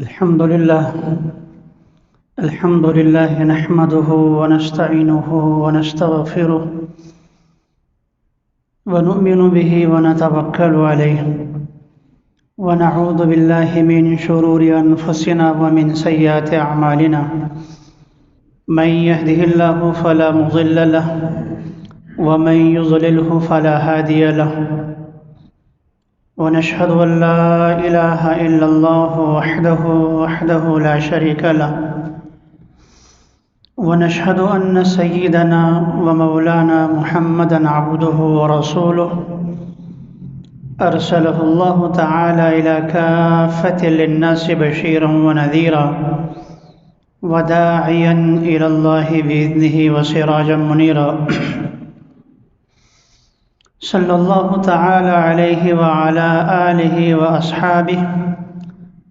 الحمد لله نحمده ونستعينه ونستغفره ونؤمن به ونتوكل عليه ونعوذ بالله من شرور أنفسنا ومن سيئات أعمالنا من يهده الله فلا مضل له ومن يضلله فلا هادي له ونشهد أن لا إله إلا الله وحده لا شريك له ونشهد أن سيدنا ومولانا محمدًا عبده ورسوله أرسله الله تعالى إلى كافة للناس بشيرا ونذيرا وداعيا إلى الله بإذنه وسراجا منيرا صلى الله تعالى عليه وعلى آله وأصحابه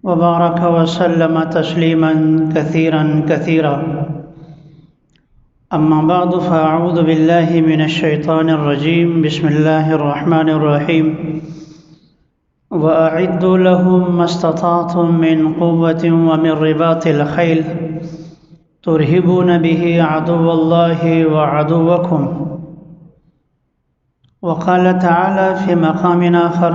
وبارك وسلم تسليما كثيرا أما بعد فأعوذ بالله من الشيطان الرجيم بسم الله الرحمن الرحيم وأعدوا لهم ما استطعتم من قوة ومن رباط الخيل ترهبون به عدو الله وعدوكم وقال تعالى في مقام آخر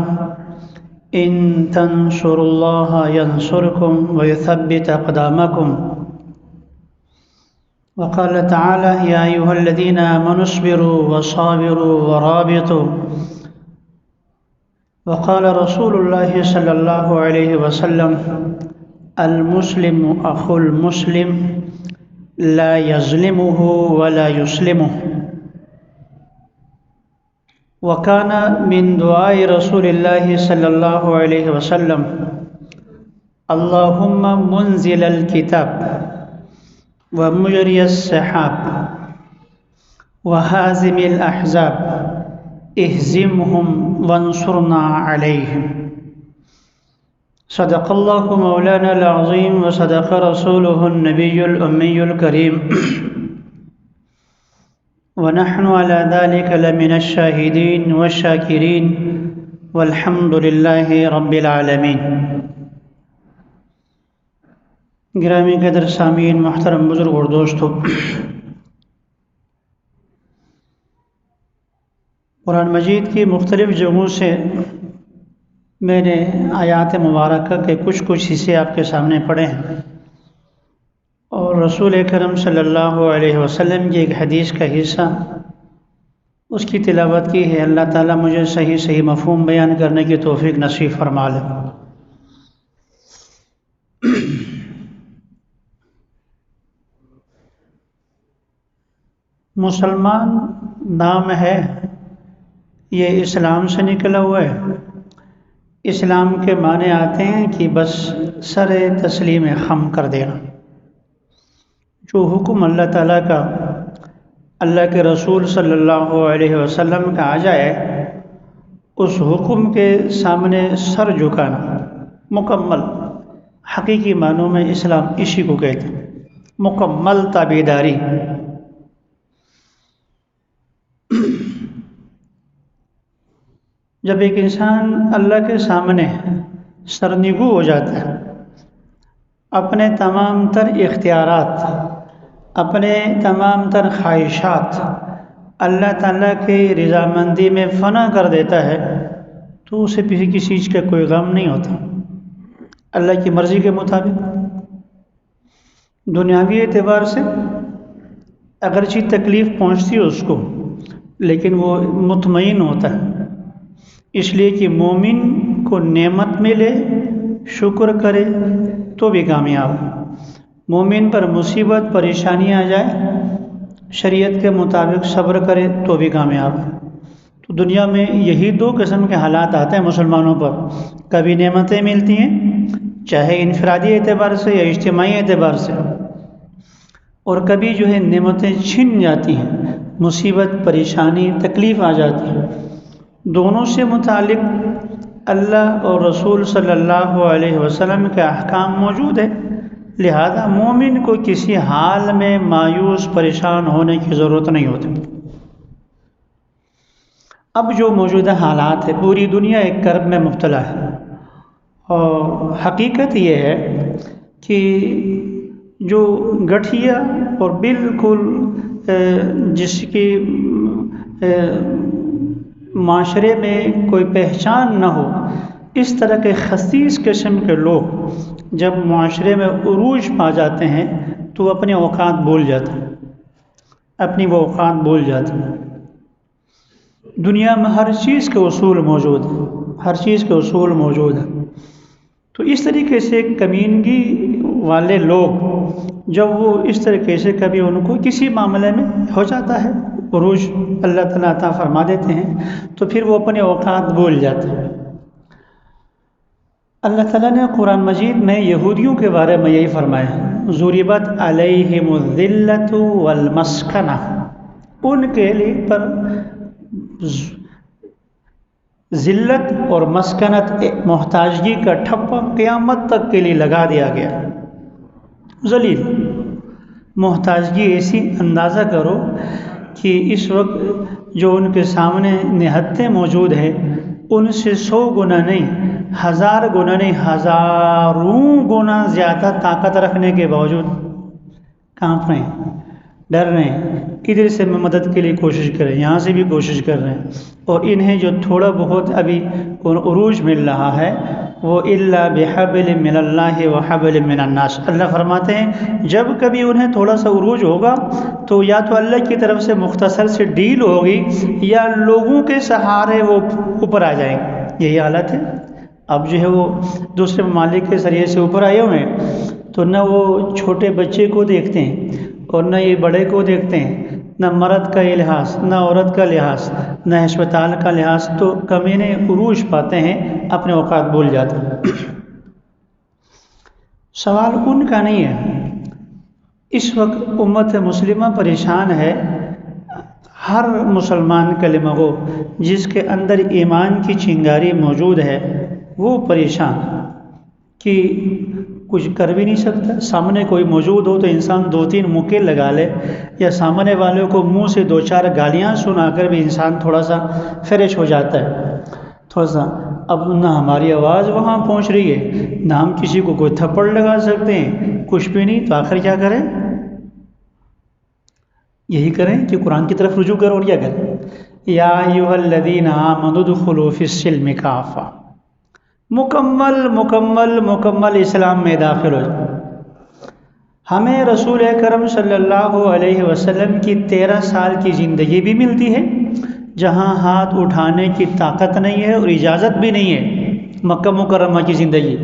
إن تنصروا الله ينصركم ويثبت أقدامكم وقال تعالى يا أيها الذين آمنوا اصبروا وصابروا ورابطوا وقال رسول الله صلى الله عليه وسلم المسلم أخو المسلم لا يظلمه ولا يسلمه وكان من دعاء رسول الله صلى الله عليه وسلم اللهم منزل الكتاب ومجري السحاب وهازم الأحزاب اهزمهم وانصرنا عليهم صدق الله مولانا العظيم وصدق رسوله النبي الأمي الكريم ونحن على ذلك لمن الشاهدين والشاكرين والحمد لله رب العالمين۔ گرامی قدر سامعین، محترم بزرگ اور دوستو، قرآن مجید کی مختلف جگہوں سے میں نے آیات مبارکہ کے کچھ حصے آپ کے سامنے پڑھے ہیں، اور رسول اکرم صلی اللہ علیہ وسلم کی ایک حدیث کا حصہ اس کی تلاوت کی ہے۔ اللہ تعالیٰ مجھے صحیح مفہوم بیان کرنے کی توفیق نصیب فرما لے۔ مسلمان نام ہے، یہ اسلام سے نکلا ہوا ہے۔ اسلام کے معنی آتے ہیں کہ بس سر تسلیم خم کر دینا۔ جو حکم اللہ تعالیٰ کا، اللہ کے رسول صلی اللہ علیہ وسلم کا آ جائے، اس حکم کے سامنے سر جھکانا، مکمل حقیقی معنوں میں اسلام اسی کو کہتے ہیں، مکمل تابعداری۔ جب ایک انسان اللہ کے سامنے سرنگو ہو جاتا ہے، اپنے تمام تر اختیارات، اپنے تمام تر خواہشات اللہ تعالیٰ کی رضامندی میں فنا کر دیتا ہے، تو اسے کسی چیز کا کوئی غم نہیں ہوتا۔ اللہ کی مرضی کے مطابق دنیاوی اعتبار سے اگرچہ تکلیف پہنچتی ہے اس کو، لیکن وہ مطمئن ہوتا ہے، اس لیے کہ مومن کو نعمت ملے، شکر کرے تو بھی کامیاب۔ مومن پر مصیبت پریشانی آ جائے، شریعت کے مطابق صبر کرے تو بھی کامیاب۔ تو دنیا میں یہی دو قسم کے حالات آتے ہیں مسلمانوں پر، کبھی نعمتیں ملتی ہیں چاہے انفرادی اعتبار سے یا اجتماعی اعتبار سے، اور کبھی جو ہے نعمتیں چھن جاتی ہیں، مصیبت پریشانی تکلیف آ جاتی ہے۔ دونوں سے متعلق اللہ اور رسول صلی اللہ علیہ وسلم کے احکام موجود ہے، لہذا مومن کو کسی حال میں مایوس پریشان ہونے کی ضرورت نہیں ہوتی۔ اب جو موجودہ حالات ہے، پوری دنیا ایک کرب میں مبتلا ہے، اور حقیقت یہ ہے کہ جو گٹھیا اور بالکل جس کی معاشرے میں کوئی پہچان نہ ہو، اس طرح کے خسیس قسم کے لوگ جب معاشرے میں عروج پا جاتے ہیں تو وہ اپنے اوقات بھول جاتے ہیں، اپنی وہ اوقات بھول جاتے ہیں۔ دنیا میں ہر چیز کے اصول موجود ہیں، ہر چیز کے اصول موجود ہیں۔ تو اس طریقے سے کمینگی والے لوگ جب وہ اس طریقے سے کبھی ان کو کسی معاملے میں ہو جاتا ہے عروج، اللہ تعالیٰ عطا فرما دیتے ہیں، تو پھر وہ اپنے اوقات بھول جاتے ہیں۔ اللہ تعالیٰ نے قرآن مجید میں یہودیوں کے بارے میں یہی فرمایا ہے، ضربت علیہم الذلۃ والمسکنہ، ان کے لیے پر ذلت اور مسکنت، محتاجگی کا ٹھپا قیامت تک کے لیے لگا دیا گیا۔ ذلیل محتاجگی ایسی، اندازہ کرو کہ اس وقت جو ان کے سامنے نہتیں موجود ہیں ان سے 100 گنا نہیں، 1000 گنا نہیں، ہزاروں گنا زیادہ طاقت رکھنے کے باوجود کانپ رہے ہیں، ڈر رہے ہیں، ادھر سے میں مدد کے لیے کوشش کریں، یہاں سے بھی کوشش کر رہے ہیں، اور انہیں جو تھوڑا بہت ابھی عروج مل رہا ہے وہ الا بحبل من اللہ وحبل من الناس۔ اللہ فرماتے ہیں جب کبھی انہیں تھوڑا سا عروج ہوگا تو یا تو اللہ کی طرف سے مختصر سے ڈیل ہوگی یا لوگوں کے سہارے وہ اوپر آ جائیں گے۔ یہی حالت ہے۔ اب جو ہے وہ دوسرے ممالک کے ذریعے سے اوپر آئے ہوئے ہیں تو نہ وہ چھوٹے بچے کو دیکھتے ہیں اور نہ یہ بڑے کو دیکھتے ہیں، نہ مرد کا یہ لحاظ، نہ عورت کا لحاظ، نہ ہسپتال کا لحاظ، تو کمینے عروج پاتے ہیں، اپنے اوقات بھول جاتے ہیں۔ سوال ان کا نہیں ہے، اس وقت امت مسلمہ پریشان ہے، ہر مسلمان کلمہ گو جس کے اندر ایمان کی چنگاری موجود ہے وہ پریشان کہ کچھ کر بھی نہیں سکتا۔ سامنے کوئی موجود ہو تو انسان 2-3 مکے لگا لے، یا سامنے والوں کو منہ سے 2-4 گالیاں سنا کر بھی انسان تھوڑا سا فریش ہو جاتا ہے، تھوڑا سا۔ اب نہ ہماری آواز وہاں پہنچ رہی ہے، نہ ہم کسی کو کوئی تھپڑ لگا سکتے ہیں، کچھ بھی نہیں، تو آخر کیا کریں؟ یہی کریں کہ قرآن کی طرف رجوع کرو، اور کیا کریں؟ یا ایھا الذین آمنوا ادخلوا فی السلم کافہ، مکمل اسلام میں داخل ہو جائے۔ ہمیں رسول اکرم صلی اللہ علیہ وسلم کی 13 سال کی زندگی بھی ملتی ہے جہاں ہاتھ اٹھانے کی طاقت نہیں ہے اور اجازت بھی نہیں ہے، مکہ مکرمہ کی زندگی،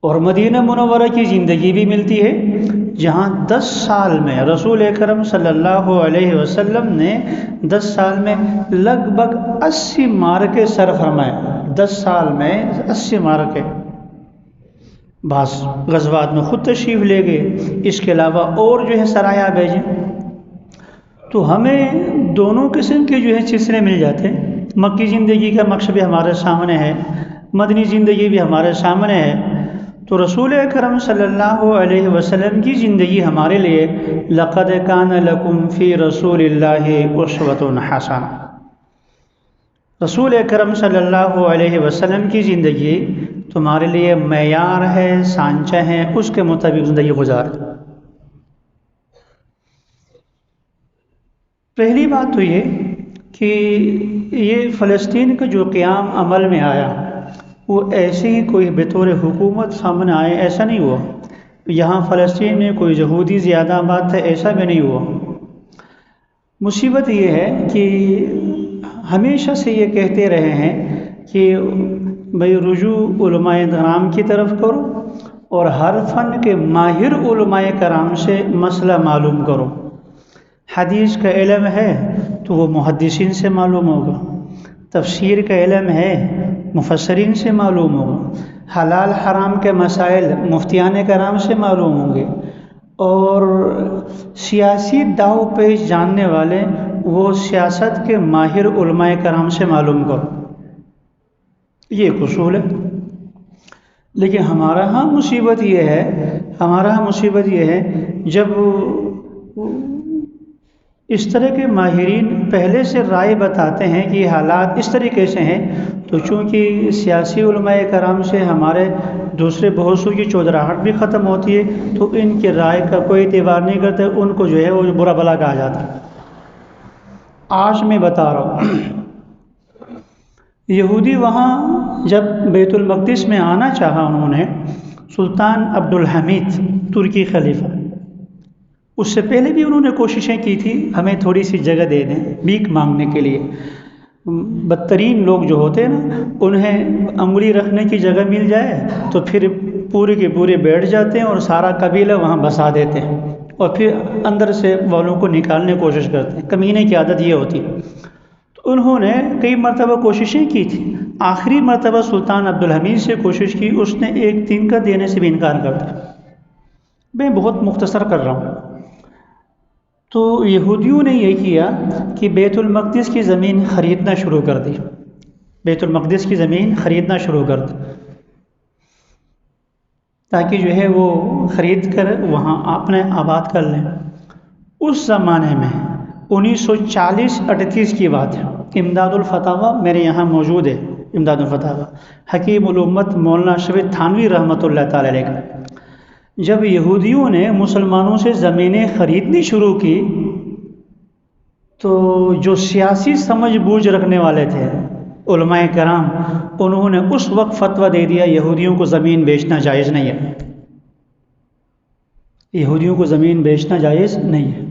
اور مدینہ منورہ کی زندگی بھی ملتی ہے جہاں 10 سال میں رسول اکرم صلی اللہ علیہ وسلم نے 10 سال میں لگ بھگ 80 معرکے سر فرمائے، 10 سال میں 80 معرکے، بعض غزوات میں خود تشریف لے گئے، اس کے علاوہ اور جو ہے سرایا بھیجیں۔ تو ہمیں دونوں قسم کے جو ہے سلسلے مل جاتے ہیں، مکی زندگی کا مقصد بھی ہمارے سامنے ہے، مدنی زندگی بھی ہمارے سامنے ہے۔ تو رسول اکرم صلی اللہ علیہ وسلم کی زندگی ہمارے لیے لقد کان لکم فی رسول اللہ اسوۃ حسنہ، رسول اکرم صلی اللہ علیہ وسلم کی زندگی تمہارے لیے معیار ہے، سانچہ ہے، اس کے مطابق زندگی گزار۔ پہلی بات تو یہ کہ یہ فلسطین کا جو قیام عمل میں آیا وہ ایسے ہی کوئی بطور حکومت سامنے آئے، ایسا نہیں ہوا۔ یہاں فلسطین میں کوئی یہودی زیادہ آباد تھا، ایسا بھی نہیں ہوا۔ مصیبت یہ ہے کہ ہمیشہ سے یہ کہتے رہے ہیں کہ بھئی رجوع علماء کرام کی طرف کرو اور ہر فن کے ماہر علماء کرام سے مسئلہ معلوم کرو۔ حدیث کا علم ہے تو وہ محدثین سے معلوم ہوگا، تفسیر کا علم ہے مفسرین سے معلوم ہوگا، حلال حرام کے مسائل مفتیان کرام سے معلوم ہوں گے، اور سیاسی داؤ پیش جاننے والے وہ سیاست کے ماہر علماء کرام سے معلوم کرو، یہ ایک اصول ہے۔ لیکن ہمارا ہاں مصیبت یہ ہے جب اس طرح کے ماہرین پہلے سے رائے بتاتے ہیں کہ حالات اس طریقے سے ہیں، تو چونکہ سیاسی علماء کرام سے ہمارے دوسرے بہت سو کی چودراہٹ بھی ختم ہوتی ہے، تو ان کی رائے کا کوئی اعتبار نہیں کرتے، ان کو جو ہے وہ برا بھلا کہا جاتا ہے۔ آج میں بتا رہا ہوں، یہودی وہاں جب بیت المقدس میں آنا چاہا، انہوں نے سلطان عبدالحمید ترکی خلیفہ، اس سے پہلے بھی انہوں نے کوششیں کی تھی ہمیں تھوڑی سی جگہ دے دیں بھیک مانگنے کے لیے۔ بدترین لوگ جو ہوتے ہیں نا، انہیں انگلی رکھنے کی جگہ مل جائے تو پھر پورے کے پورے بیٹھ جاتے ہیں اور سارا قبیلہ وہاں بسا دیتے ہیں، اور پھر اندر سے والوں کو نکالنے کی کوشش کرتے ہیں۔ کمینے کی عادت یہ ہوتی۔ تو انہوں نے کئی مرتبہ کوششیں کی تھی، آخری مرتبہ سلطان عبدالحمید سے کوشش کی، اس نے ایک دن کا دینے سے بھی انکار کر دیا۔ میں بہت مختصر کر رہا ہوں۔ تو یہودیوں نے یہ کیا کہ بیت المقدس کی زمین خریدنا شروع کر دی، بیت المقدس کی زمین خریدنا شروع کر دی، تاکہ جو ہے وہ خرید کر وہاں اپنے آباد کر لیں۔ اس زمانے میں 1940-38 کی بات ہے، امداد الفتاویٰ میرے یہاں موجود ہے، امداد الفتاویٰ حکیم الامت مولانا اشرف تھانوی رحمۃ اللہ تعالی علیہ کا۔ جب یہودیوں نے مسلمانوں سے زمینیں خریدنی شروع کی تو جو سیاسی سمجھ بوجھ رکھنے والے تھے علماء کرام، انہوں نے اس وقت فتویٰ دے دیا یہودیوں کو زمین بیچنا جائز نہیں ہے، یہودیوں کو زمین بیچنا جائز نہیں ہے۔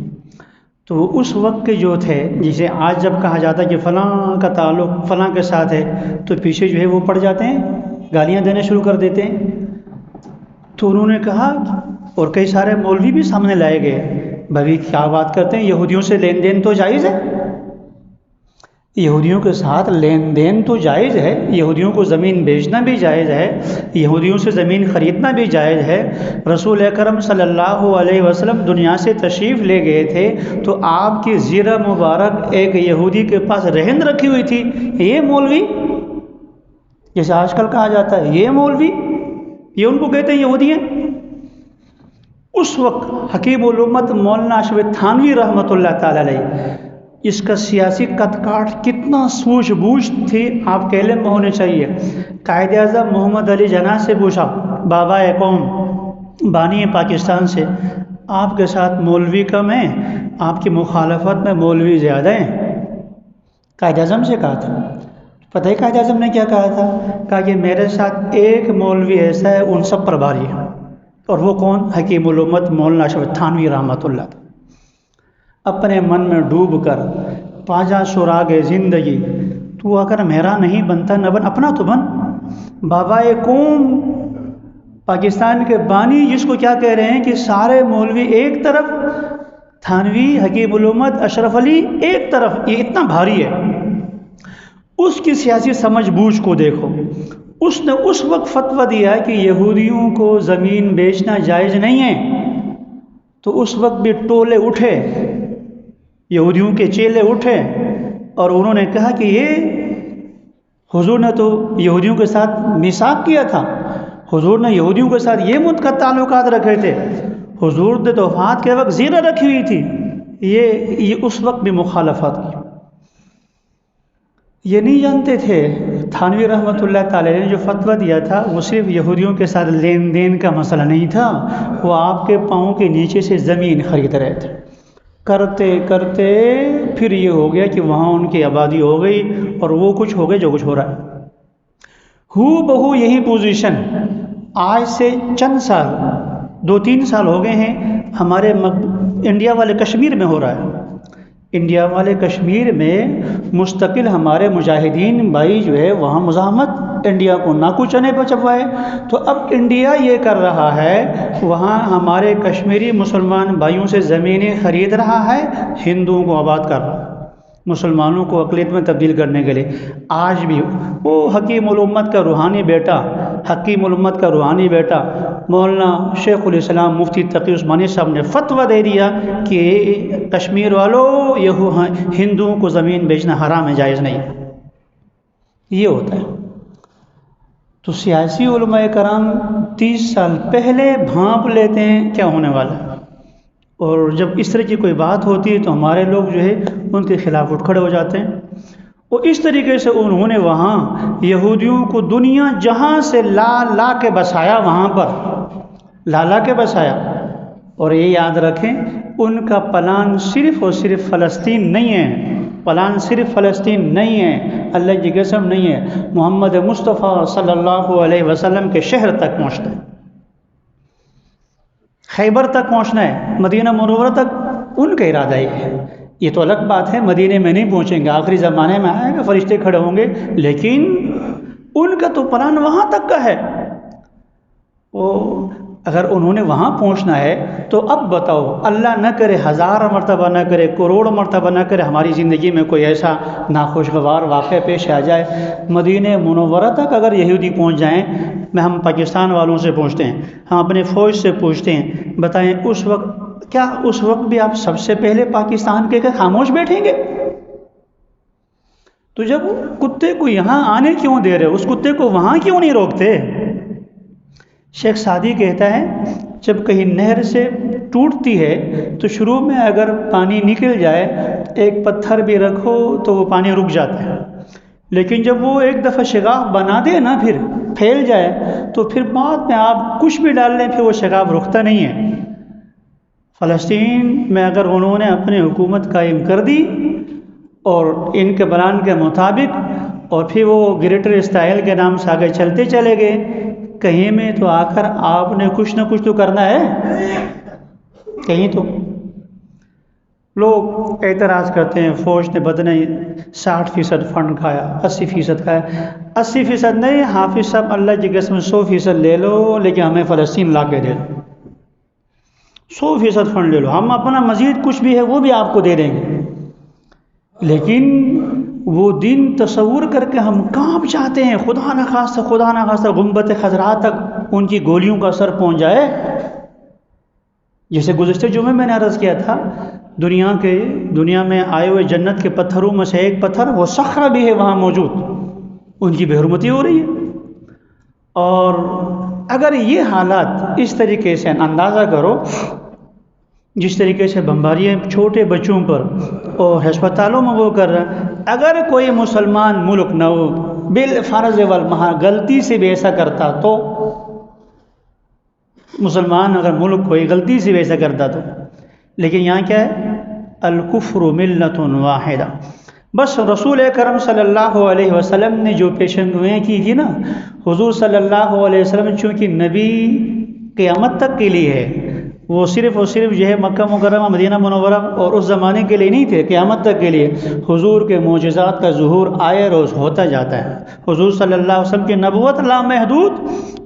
تو اس وقت کے جو تھے، جسے آج جب کہا جاتا ہے کہ فلاں کا تعلق فلاں کے ساتھ ہے، تو پیچھے جو ہے وہ پڑ جاتے ہیں، گالیاں دینے شروع کر دیتے ہیں۔ تو انہوں نے کہا، اور کئی سارے مولوی بھی سامنے لائے گئے، بھائی کیا بات کرتے ہیں، یہودیوں سے لین دین تو جائز ہے، یہودیوں کے ساتھ لین دین تو جائز ہے، یہودیوں کو زمین بیچنا بھی جائز ہے، یہودیوں سے زمین خریدنا بھی جائز ہے۔ رسول اکرم صلی اللہ علیہ وسلم دنیا سے تشریف لے گئے تھے تو آپ کی زیرہ مبارک ایک یہودی کے پاس رہن رکھی ہوئی تھی، یہ مولوی، جیسے آج کل کہا جاتا ہے یہ مولوی، یہ ان کو کہتے ہیں یہودی ہیں۔ اس وقت حکیم الامت مولانا اشرف تھانوی رحمۃ اللہ تعالی علیہ، اس کا سیاسی قد کاٹ کتنا سوجھ بوجھ تھی آپ کے علم میں ہونے چاہیے۔ قائد اعظم محمد علی جناح سے پوچھا، بابا قوم، بانی پاکستان سے، آپ کے ساتھ مولوی کم ہیں، آپ کی مخالفت میں مولوی زیادہ ہیں؟ قائد اعظم سے کہا تھا۔ پتہ ہی قائد اعظم نے کیا کہا تھا؟ کہا کہ میرے ساتھ ایک مولوی ایسا ہے ان سب پر بھاری ہے، اور وہ کون؟ حکیم الامت مولانا اشرف تھانوی رحمۃ اللہ۔ اپنے من میں ڈوب کر پاجا سراغ زندگی، تو اگر میرا نہیں بنتا نہ بن، اپنا تو بن۔ بابا قوم، پاکستان کے بانی، جس کو کیا کہہ رہے ہیں کہ سارے مولوی ایک طرف، تھانوی حکیم الامت اشرف علی ایک طرف، یہ اتنا بھاری ہے۔ اس کی سیاسی سمجھ بوجھ کو دیکھو، اس نے اس وقت فتویٰ دیا کہ یہودیوں کو زمین بیچنا جائز نہیں ہے، تو اس وقت بھی ٹولے اٹھے، یہودیوں کے چیلے اٹھے، اور انہوں نے کہا کہ یہ حضور نے تو یہودیوں کے ساتھ میثاق کیا تھا، حضور نے یہودیوں کے ساتھ یہ منعقد تعلقات رکھے تھے، حضور نے تو وفات کے وقت زیرہ رکھی ہوئی تھی، یہ اس وقت بھی مخالفت کی۔ یہ نہیں جانتے تھے تھانوی رحمۃ اللہ تعالی نے جو فتویٰ دیا تھا وہ صرف یہودیوں کے ساتھ لین دین کا مسئلہ نہیں تھا، وہ آپ کے پاؤں کے نیچے سے زمین خرید رہے تھے۔ کرتے کرتے پھر یہ ہو گیا کہ وہاں ان کی آبادی ہو گئی، اور وہ کچھ ہو گئے جو کچھ ہو رہا ہے۔ بہو یہی پوزیشن آج سے چند سال، 2-3 سال ہو گئے ہیں، ہمارے انڈیا والے کشمیر میں ہو رہا ہے۔ انڈیا والے کشمیر میں مستقل ہمارے مجاہدین بھائی جو ہے وہاں مزاحمت، انڈیا کو ناکو چنے پہ چبوائے۔ تو اب انڈیا یہ کر رہا ہے، وہاں ہمارے کشمیری مسلمان بھائیوں سے زمینیں خرید رہا ہے، ہندوؤں کو آباد کر رہا ہے، مسلمانوں کو اقلیت میں تبدیل کرنے کے لیے۔ آج بھی وہ حکیم الامت کا روحانی بیٹا، حکیم الامت کا روحانی بیٹا مولانا شیخ الاسلام مفتی تقی عثمانی صاحب نے فتویٰ دے دیا کہ کشمیر والوں، ہندوؤں کو زمین بیچنا حرام ہے، جائز نہیں۔ یہ ہوتا ہے۔ تو سیاسی علماء کرام 30 سال پہلے بھانپ لیتے ہیں کیا ہونے والا ہے، اور جب اس طرح کی کوئی بات ہوتی ہے تو ہمارے لوگ جو ہے ان کے خلاف اٹھ کھڑے ہو جاتے ہیں۔ وہ اس طریقے سے انہوں نے وہاں یہودیوں کو دنیا جہاں سے لا کے بسایا، وہاں پر لا کے بسایا۔ اور یہ یاد رکھیں ان کا پلان صرف اور صرف فلسطین نہیں ہے، پلان صرف فلسطین نہیں ہے، اللہ کی قسم نہیں ہے، محمد مصطفیٰ صلی اللہ علیہ وسلم کے شہر تک پہنچنا ہے، خیبر تک پہنچنا ہے، مدینہ منورہ تک ان کا ارادہ ہی ہے۔ یہ تو الگ بات ہے مدینے میں نہیں پہنچیں گے، آخری زمانے میں آئے گا، فرشتے کھڑے ہوں گے، لیکن ان کا تو پلان وہاں تک کا ہے۔ وہ اگر انہوں نے وہاں پہنچنا ہے تو اب بتاؤ، اللہ نہ کرے 1000 مرتبہ نہ کرے، کروڑ مرتبہ نہ کرے، ہماری زندگی میں کوئی ایسا ناخوشگوار واقعہ پیش آ جائے، مدینہ منورہ تک اگر یہودی پہنچ جائیں، ہم پاکستان والوں سے پوچھتے ہیں، ہم اپنے فوج سے پوچھتے ہیں، بتائیں اس وقت کیا اس وقت بھی آپ سب سے پہلے پاکستان کے خاموش بیٹھیں گے؟ تو جب کتے کو یہاں آنے کیوں دے رہے، اس کتے کو وہاں کیوں نہیں روکتے؟ شیخ سعدی کہتا ہے جب کہیں نہر سے ٹوٹتی ہے تو شروع میں اگر پانی نکل جائے، ایک پتھر بھی رکھو تو وہ پانی رک جاتا ہے، لیکن جب وہ ایک دفعہ شگاف بنا دے نا، پھر پھیل جائے، تو پھر بعد میں آپ کچھ بھی ڈال لیں، پھر وہ شگاف رکتا نہیں ہے۔ فلسطین میں اگر انہوں نے اپنی حکومت قائم کر دی اور ان کے پلان کے مطابق، اور پھر وہ گریٹر اسرائیل کے نام سے آگے چلتے چلے گئے، کہیں میں تو آ کر آپ نے کچھ نہ کچھ تو کرنا ہے، کہیں تو۔ لوگ اعتراض کرتے ہیں فوج نے بدنے 60% فنڈ کھایا، 80% کھایا۔ 80% نہیں حافظ صاحب، اللہ کی قسم 100% لے لو، لیکن ہمیں فلسطین لا کے دے دو۔ 100% فنڈ لے لو، ہم اپنا مزید کچھ بھی ہے وہ بھی آپ کو دے دیں گے، لیکن وہ دن تصور کر کے ہم کانپ جاتے ہیں، خدا نہ خواستہ گنبد خضرا تک ان کی گولیوں کا اثر پہنچ جائے۔ جیسے گزشتہ جمعے میں نے عرض کیا تھا، دنیا میں آئے ہوئے جنت کے پتھروں میں سے ایک پتھر، وہ صخرہ بھی ہے وہاں موجود، ان کی بے حرمتی ہو رہی ہے۔ اور اگر یہ حالات اس طریقے سے، اندازہ کرو جس طریقے سے بمباریاں چھوٹے بچوں پر اور ہسپتالوں میں وہ کر رہا ہے، اگر کوئی مسلمان ملک نہ ہو بالفرض والمحال غلطی سے بھی ایسا کرتا تو، مسلمان اگر ملک کوئی غلطی سے بھی ایسا کرتا تو، لیکن یہاں کیا ہے، الکفر ملت واحدہ۔ بس رسول اکرم صلی اللہ علیہ وسلم نے جو پیشن گوئیاں کی تھی نا، حضور صلی اللہ علیہ وسلم چونکہ نبی قیامت تک کے لیے ہے، وہ صرف اور صرف جو ہے مکہ مکرمہ مدینہ منورہ اور اس زمانے کے لیے نہیں تھے، قیامت تک کے لیے حضور کے معجزات کا ظہور آئے روز ہوتا جاتا ہے۔ حضور صلی اللہ علیہ وسلم کی نبوت لامحدود،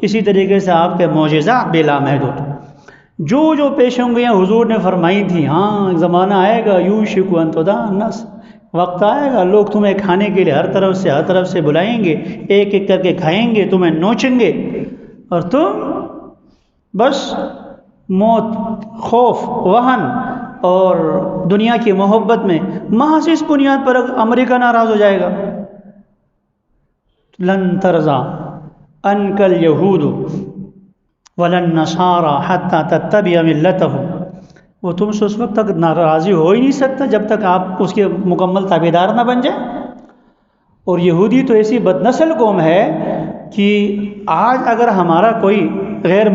اسی طریقے سے آپ کے معجزات بھی لامحدود۔ جو پیشنگوئیاں حضور نے فرمائی تھیں، ہاں زمانہ آئے گا، یوشک ان تدعى الناس، وقت آئے گا لوگ تمہیں کھانے کے لیے ہر طرف سے بلائیں گے، ایک ایک کر کے کھائیں گے، تمہیں نوچیں گے، اور تم بس موت، خوف، وہن اور دنیا کی محبت میں محض اس بنیاد پر امریکہ ناراض ہو جائے گا۔ لن ترضى عنك اليهود ولا النصارى حتى تتبع ملتهم، وہ تم سے اس وقت تک ناراضی ہو ہی نہیں سکتا جب تک آپ اس کے مکمل تابعدار نہ بن جائیں۔ اور یہودی تو ایسی بد نسل قوم ہے کہ آج اگر ہمارا کوئی غیر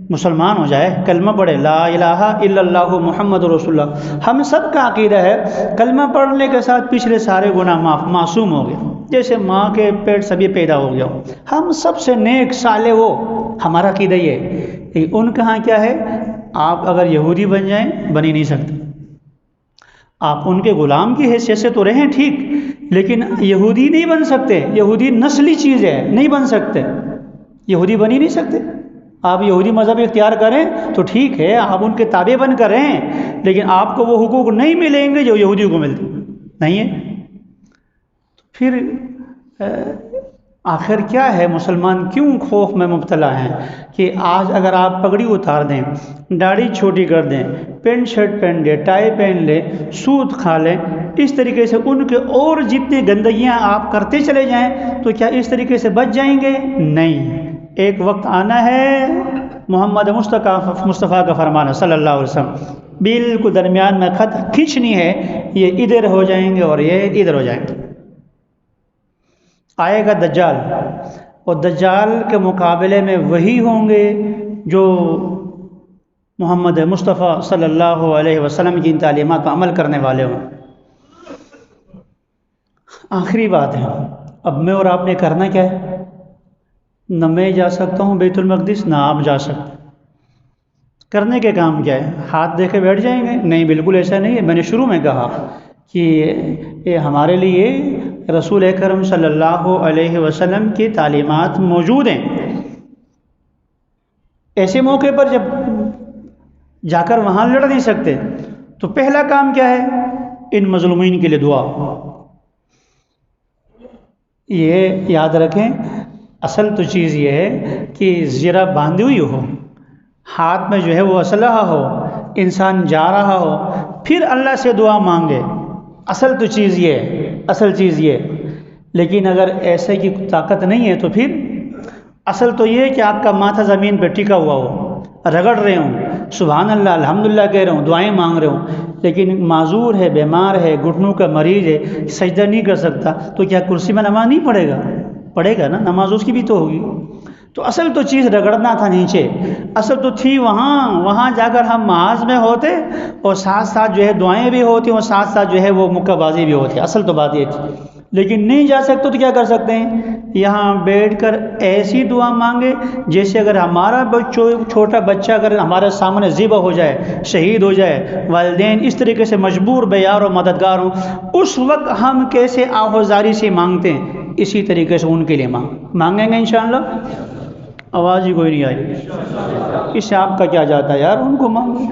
مسلمان ہو جائے، کلمہ پڑھے لا الہ الا اللہ محمد رسول اللہ، ہم سب کا عقیدہ ہے کلمہ پڑھنے کے ساتھ پچھلے سارے گناہ معصوم ہو گئے، جیسے ماں کے پیٹ سے بھی پیدا ہو گیا، ہم سب سے نیک صالح ہو، ہمارا عقیدہ یہ ہے۔ ان کہاں کیا ہے، آپ اگر یہودی بن جائیں بن ہی نہیں سکتے، آپ ان کے غلام کی حیثیت سے تو رہیں ٹھیک، لیکن یہودی نہیں بن سکتے، یہودی نسلی چیز ہے، نہیں بن سکتے، یہودی بن ہی نہیں سکتے۔ آپ یہودی مذہب اختیار کریں تو ٹھیک ہے، آپ ان کے تابع بن کر رہیں، لیکن آپ کو وہ حقوق نہیں ملیں گے جو یہودیوں کو ملتے نہیں ہے۔ پھر آخر کیا ہے، مسلمان کیوں خوف میں مبتلا ہیں کہ آج اگر آپ پگڑی اتار دیں، داڑھی چھوٹی کر دیں، پینٹ شرٹ پہن لیں، ٹائی پہن لیں، سود کھا لیں، اس طریقے سے ان کے اور جتنی گندگیاں آپ کرتے چلے جائیں تو کیا اس طریقے سے بچ جائیں گے؟ نہیں، ایک وقت آنا ہے، محمد مصطفیٰ کا فرمان صلی اللہ علیہ وسلم، بالکل درمیان میں خط کھینچنی ہے، یہ ادھر ہو جائیں گے اور یہ ادھر ہو جائیں گے، آئے گا دجال، اور دجال کے مقابلے میں وہی ہوں گے جو محمد مصطفیٰ صلی اللہ علیہ وسلم کی ان تعلیمات پر عمل کرنے والے ہوں۔ آخری بات ہے، اب میں اور آپ نے کرنا کیا ہے؟ نہ میں جا سکتا ہوں بیت المقدس، نہ آپ جا سکتے۔ کرنے کے کام کیا ہے؟ ہاتھ دے کے بیٹھ جائیں گے؟ نہیں، بالکل ایسا نہیں ہے۔ میں نے شروع میں کہا کہ یہ ہمارے لیے رسول اکرم صلی اللہ علیہ وسلم کی تعلیمات موجود ہیں۔ ایسے موقع پر جب جا کر وہاں لڑ نہیں سکتے تو پہلا کام کیا ہے؟ ان مظلومین کے لیے دعا۔ یہ یاد رکھیں، اصل تو چیز یہ ہے کہ زرہ باندھی ہوئی ہو، ہاتھ میں جو ہے وہ اسلحہ ہو، انسان جا رہا ہو، پھر اللہ سے دعا مانگے۔ اصل تو چیز یہ ہے، اصل چیز یہ ہے۔ لیکن اگر ایسے کی طاقت نہیں ہے تو پھر اصل تو یہ ہے کہ آپ کا ماتھا زمین پہ ٹکا ہوا ہو، رگڑ رہے ہوں، سبحان اللہ الحمدللہ کہہ رہے ہوں، دعائیں مانگ رہے ہوں، لیکن معذور ہے، بیمار ہے، گھٹنوں کا مریض ہے، سجدہ نہیں کر سکتا، تو کیا کرسی میں نماز نہیں پڑھے گا؟ پڑھے گا نا، نماز اس کی بھی تو ہوگی۔ تو اصل تو چیز رگڑنا تھا نیچے، اصل تو تھی وہاں جا کر ہم محاذ میں ہوتے اور ساتھ ساتھ جو ہے دعائیں بھی ہوتی اور ساتھ ساتھ جو ہے وہ مکہ بازی بھی ہوتی۔ اصل تو بات یہ تھی، لیکن نہیں جا سکتے تو کیا کر سکتے ہیں؟ یہاں بیٹھ کر ایسی دعا مانگے جیسے اگر ہمارا چھوٹا بچہ اگر ہمارے سامنے ذبح ہو جائے، شہید ہو جائے، والدین اس طریقے سے مجبور بیار و مددگار ہوں، اس وقت ہم کیسے آہوزاری سے مانگتے ہیں، اسی طریقے سے ان کے لیے مانگیں گے انشاءاللہ۔ آواز ہی کوئی نہیں آئی، اس سے آپ کا کیا جاتا ہے یار، ان کو مانگو۔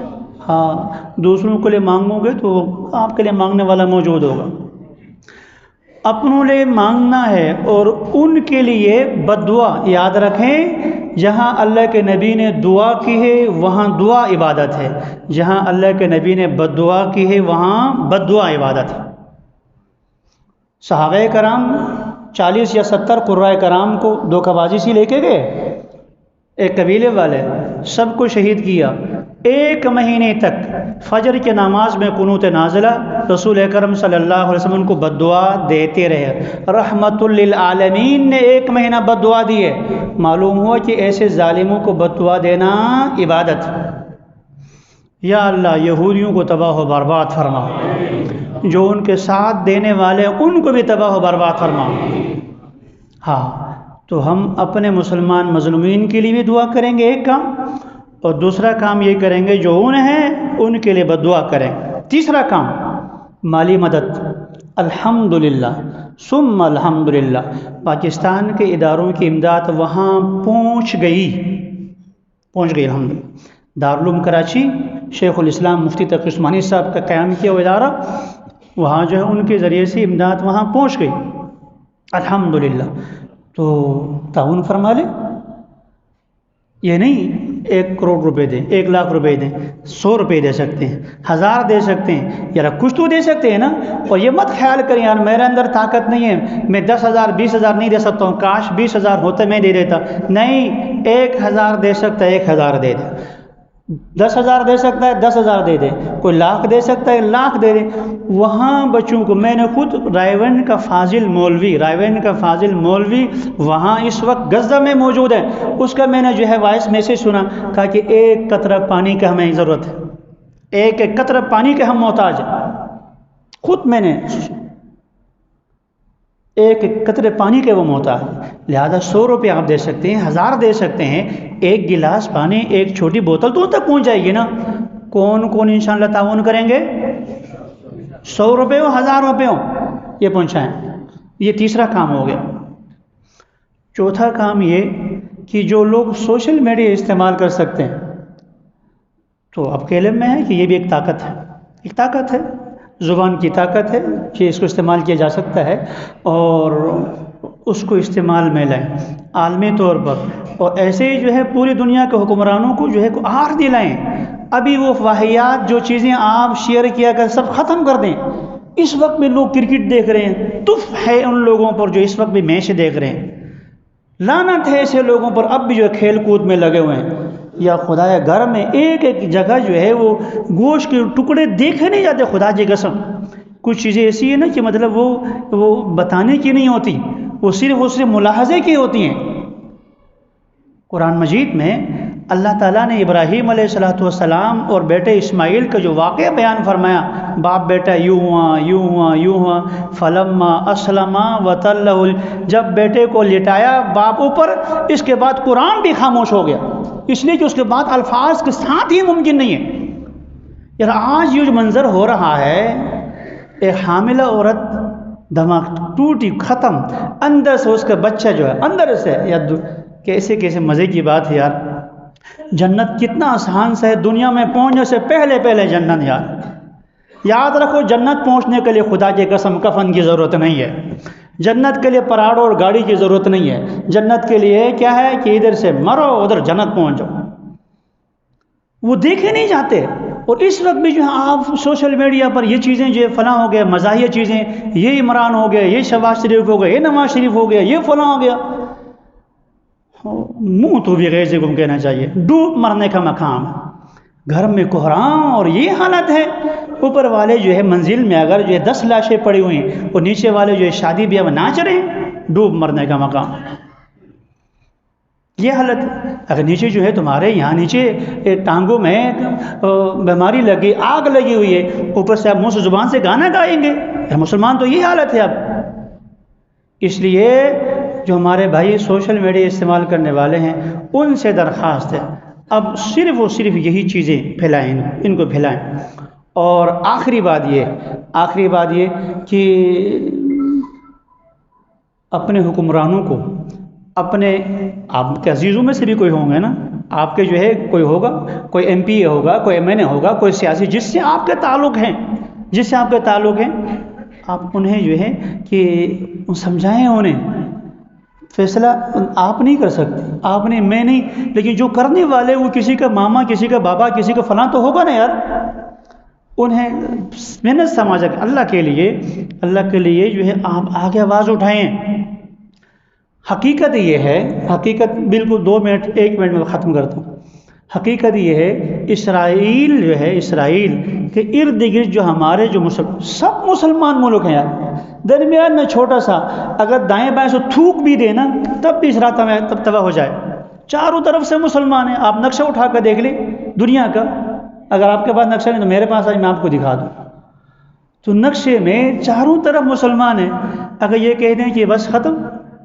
ہاں، دوسروں کے لیے مانگو گے تو آپ کے لیے مانگنے والا موجود ہوگا۔ اپنوں لیے مانگنا ہے اور ان کے لیے بد دعا، یاد رکھیں جہاں اللہ کے نبی نے دعا کی ہے وہاں دعا عبادت ہے، جہاں اللہ کے نبی نے بد دعا کی ہے وہاں بد دعا عبادت ہے۔ صحابہ کرام 40 یا 70 قرائے کرام کو دھوکہ بازی سے لے کے گئے، ایک قبیلے والے سب کو شہید کیا، 1 مہینے تک فجر کی نماز میں قنوت نازلہ، رسول اکرم صلی اللہ علیہ وسلم کو بد دعا دیتے رہے، رحمت للعالمین نے 1 مہینہ بد دعا دی ہے۔ معلوم ہوا کہ ایسے ظالموں کو بد دعا دینا عبادت۔ یا اللہ یہودیوں کو تباہ و برباد فرما، جو ان کے ساتھ دینے والے ان کو بھی تباہ و برباد فرما۔ ہاں، تو ہم اپنے مسلمان مظلومین کے لیے بھی دعا کریں گے ایک کام، اور دوسرا کام یہ کریں گے جو ان کے لیے بد دعا کریں۔ تیسرا کام مالی مدد، الحمدللہ ثم الحمدللہ، پاکستان کے اداروں کی امداد وہاں پہنچ گئی الحمدللہ۔ دارالعلوم کراچی، شیخ الاسلام مفتی تقی عثمانی صاحب کا قیام کیا وہ ادارہ، وہاں جو ہے ان کے ذریعے سے امداد وہاں پہنچ گئی الحمدللہ۔ تو تعاون فرما لیں، یہ نہیں 1 کروڑ روپے دیں، 1 لاکھ روپے دیں، 100 روپے دے سکتے ہیں، 1000 دے سکتے ہیں، یار کچھ تو دے سکتے ہیں نا۔ اور یہ مت خیال کریں یار میرے اندر طاقت نہیں ہے، میں 10,000 20,000 نہیں دے سکتا ہوں، کاش 20,000 ہوتے میں دے دیتا۔ نہیں، 1,000 دے سکتا ہے 1,000 دے دے، 10,000 دے سکتا ہے 10,000 دے دے، کوئی لاکھ دے سکتا ہے لاکھ دے دے۔ وہاں بچوں کو میں نے خود رائے کا فاضل مولوی وہاں اس وقت غزہ میں موجود ہے، اس کا میں نے جو ہے وائس میسیج سنا، کہا کہ 1 قطرہ پانی کا ہمیں ضرورت ہے، 1 قطرہ پانی کے ہم محتاج ہیں۔ خود میں نے 1 قطرے پانی کے وہ محتاج، لہذا 100 روپے آپ دے سکتے ہیں، 1000 دے سکتے ہیں، 1 گلاس پانی، 1 چھوٹی بوتل تو تک پہنچ جائے گی نا۔ کون انشاءاللہ تعاون کریں گے؟ 100 روپے ہو 1000 روپے ہو، یہ پہنچائیں۔ یہ تیسرا کام ہو گیا۔ چوتھا کام یہ کہ جو لوگ سوشل میڈیا استعمال کر سکتے ہیں، تو اب کے علم میں ہے کہ یہ بھی ایک طاقت ہے، زبان کی طاقت ہے کہ اس کو استعمال کیا جا سکتا ہے، اور اس کو استعمال میں لائیں عالمی طور پر، اور ایسے ہی جو ہے پوری دنیا کے حکمرانوں کو جو ہے آر دلائیں۔ ابھی وہ واحیات جو چیزیں آپ شیئر کیا کر سب ختم کر دیں۔ اس وقت میں لوگ کرکٹ دیکھ رہے ہیں، تف ہے ان لوگوں پر جو اس وقت بھی میچ دیکھ رہے ہیں، لعنت ہے ایسے لوگوں پر اب بھی جو کھیل کود میں لگے ہوئے ہیں۔ یا خدایا گھر میں ایک جگہ جو ہے وہ گوشت کے ٹکڑے دیکھے نہیں جاتے، خدا کی قسم۔ کچھ چیزیں ایسی ہیں نا کہ مطلب وہ بتانے کی نہیں ہوتی، وہ صرف ملاحظے کی ہوتی ہیں۔ قرآن مجید میں اللہ تعالیٰ نے ابراہیم علیہ السلام اور بیٹے اسماعیل کا جو واقعہ بیان فرمایا، باپ بیٹا یوں ہوا فلما اسلما وتلہ، جب بیٹے کو لٹایا باپ اوپر، اس کے بعد قرآن بھی خاموش ہو گیا، اس لیے کہ اس کے بعد الفاظ کے ساتھ ہی ممکن نہیں ہے۔ یار آج یہ جو منظر ہو رہا ہے، ایک حاملہ عورت دماغ ٹوٹی ختم، اندر سے اس کا بچہ جو ہے اندر سے، یا کیسے مزے کی بات ہے یار۔ جنت کتنا آسان سے ہے، دنیا میں پہنچنے سے پہلے جنت یار۔ یاد رکھو جنت پہنچنے کے لیے خدا کی قسم کفن کی ضرورت نہیں ہے، جنت کے لیے پراڑوں اور گاڑی کی ضرورت نہیں ہے، جنت کے لیے کیا ہے کہ ادھر سے مرو ادھر جنت پہنچ جاؤ۔ وہ دیکھے نہیں جاتے، اور اس وقت بھی جو ہے آپ سوشل میڈیا پر یہ چیزیں جو فلاں ہو گیا، مزاحیہ چیزیں، یہ عمران ہو گیا، یہ شہباز شریف ہو گیا، یہ نواز شریف ہو گیا، یہ فلاں ہو گیا، منہ تو بھی غیر سے گم کہنا چاہیے، ڈوب مرنے کا مقام، گھر میں کوہرام اور یہ حالت ہے۔ اوپر والے جو ہے منزل میں اگر جو ہے 10 لاشیں پڑی ہوئی اور نیچے والے جو ہے شادی بیاہ میں ناچ رہے ہیں، ڈوب مرنے کا مقام، یہ حالت۔ اگر نیچے جو ہے تمہارے یہاں نیچے ٹانگوں میں بیماری لگی، آگ لگی ہوئی ہے، اوپر سے آپ منہ سے زبان سے گانا گائیں گے، مسلمان تو یہ حالت ہے اب۔ اس لیے جو ہمارے بھائی سوشل میڈیا استعمال کرنے والے ہیں ان سے درخواست ہے اب صرف یہی چیزیں پھیلائیں، ان کو پھیلائیں۔ اور آخری بات یہ کہ اپنے حکمرانوں کو، اپنے آپ کے عزیزوں میں سے بھی کوئی ہوں گے نا، آپ کے جو ہے کوئی ہوگا، کوئی ایم پی ہوگا، کوئی ایم این اے ہوگا، کوئی سیاسی جس سے آپ کے تعلق ہیں، آپ انہیں جو ہے کہ سمجھائیں، انہیں فیصلہ آپ نہیں کر سکتے، آپ نہیں، میں نہیں، لیکن جو کرنے والے وہ کسی کا ماما، کسی کا بابا، کسی کا فلاں تو ہوگا نا یار۔ انہیں محنت سماج اللہ کے لیے جو ہے آپ آگے آواز اٹھائیں۔ حقیقت یہ ہے، حقیقت بالکل 2 منٹ 1 منٹ میں ختم کرتا ہوں۔ حقیقت یہ ہے اسرائیل کے ارد گرد جو ہمارے جو سب مسلمان ملک ہیں یار، درمیان میں چھوٹا سا اگر دائیں بائیں سے تھوک بھی دے نا تب بھی اسرائیل میں تب تباہ ہو جائے، چاروں طرف سے مسلمان ہیں۔ آپ نقشہ اٹھا کر دیکھ لیں دنیا کا، اگر آپ کے پاس نقشہ نہیں تو میرے پاس آئے، میں آپ کو دکھا دوں، تو نقشے میں چاروں طرف مسلمان ہیں۔ اگر یہ کہہ دیں کہ بس ختم،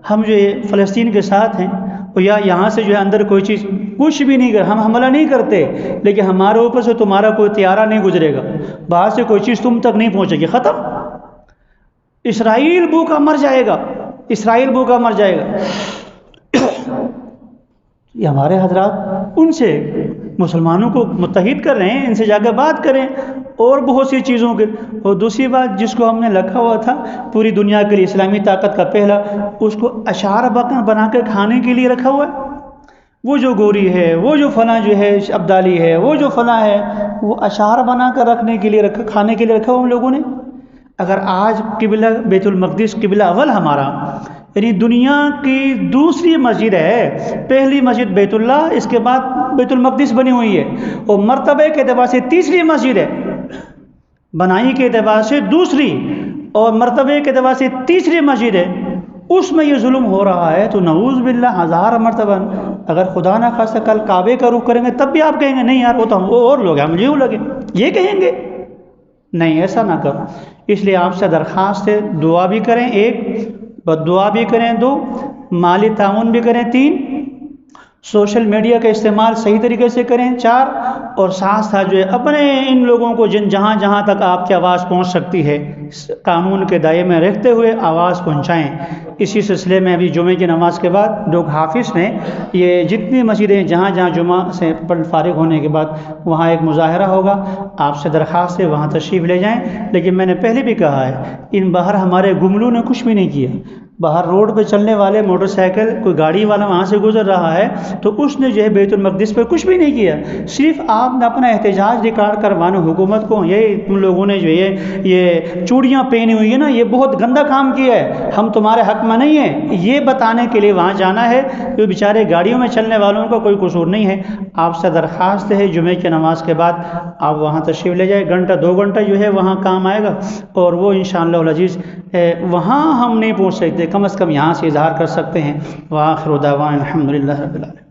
ہم جو ہے فلسطین کے ساتھ ہیں، اور یا یہاں سے جو ہے اندر کوئی چیز کچھ بھی نہیں کر، ہم حملہ نہیں کرتے، لیکن ہمارے اوپر سے تمہارا کوئی طیارہ نہیں گزرے گا، باہر سے کوئی چیز تم تک نہیں پہنچے گی، ختم، اسرائیل بھوکا مر جائے گا، یہ ہمارے حضرات ان سے مسلمانوں کو متحد کر رہے ہیں، ان سے جا کے بات کریں، اور بہت سی چیزوں کے۔ اور دوسری بات جس کو ہم نے رکھا ہوا تھا پوری دنیا کے لیے اسلامی طاقت کا پہلا، اس کو اشعار بنا کے کھانے کے لیے رکھا ہوا ہے۔ وہ جو گوری ہے، وہ جو فلاں جو ہے ابدالی ہے، وہ جو فلاں ہے، وہ اشعار بنا کر رکھنے کے لیے کھانے کے لیے رکھا ہوا ہم لوگوں نے۔ اگر آج قبلہ بیت المقدس قبلہ اول ہمارا، یعنی دنیا کی دوسری مسجد ہے، پہلی مسجد بیت اللہ، اس کے بعد بیت المقدس بنی ہوئی ہے، اور مرتبے کے اعتبار سے تیسری مسجد ہے، بنائی کے اعتبار سے دوسری اور مرتبے کے اعتبار سے تیسری مسجد ہے، اس میں یہ ظلم ہو رہا ہے تو نعوذ باللہ 1000 مرتبہ۔ اگر خدا نہ خواستہ کل کعبے کا رخ کریں گے تب بھی آپ کہیں گے نہیں یار وہ تو وہ اور لوگ ہیں، ہم یوں لگے، یہ کہیں گے نہیں، ایسا نہ کرو۔ اس لیے آپ سے درخواست ہے، دعا بھی کریں 1، بد دعا بھی کریں 2، مالی تعاون بھی کریں 3، سوشل میڈیا کا استعمال صحیح طریقے سے کریں 4، اور ساتھ ساتھ جو ہے اپنے ان لوگوں کو جہاں تک آپ کی آواز پہنچ سکتی ہے قانون کے دائرے میں رکھتے ہوئے آواز پہنچائیں۔ اسی سلسلے میں ابھی جمعے کی نماز کے بعد ڈاکٹر حافظ نے یہ جتنی مسجدیں جہاں جمعہ سے فارغ ہونے کے بعد وہاں ایک مظاہرہ ہوگا، آپ سے درخواست ہے وہاں تشریف لے جائیں۔ لیکن میں نے پہلے بھی کہا ہے، ان باہر ہمارے گملوں نے کچھ بھی نہیں کیا، باہر روڈ پہ چلنے والے موٹر سائیکل کوئی گاڑی والا وہاں سے گزر رہا ہے تو اس نے جو ہے بیت المقدس پہ کچھ بھی نہیں کیا، صرف آپ نے اپنا احتجاج ریکارڈ کروانا حکومت کو، یہ تم لوگوں نے جو یہ چوڑیاں پہنی ہوئی ہیں نا، یہ بہت گندا کام کیا ہے، ہم تمہارے حق میں نہیں ہیں، یہ بتانے کے لیے وہاں جانا ہے۔ جو بیچارے گاڑیوں میں چلنے والوں کا کوئی قصور نہیں ہے۔ آپ سے درخواست ہے جمعے کی نماز کے بعد آپ وہاں تشریف لے جائیں، 1 گھنٹہ 2 گھنٹہ جو ہے وہاں کام آئے گا، اور وہ انشاءاللہ العزیز وہاں ہم نہیں پہنچ سکتے، کم از کم یہاں سے اظہار کر سکتے ہیں۔ وآخر دعوانا الحمدللہ رب العالمین۔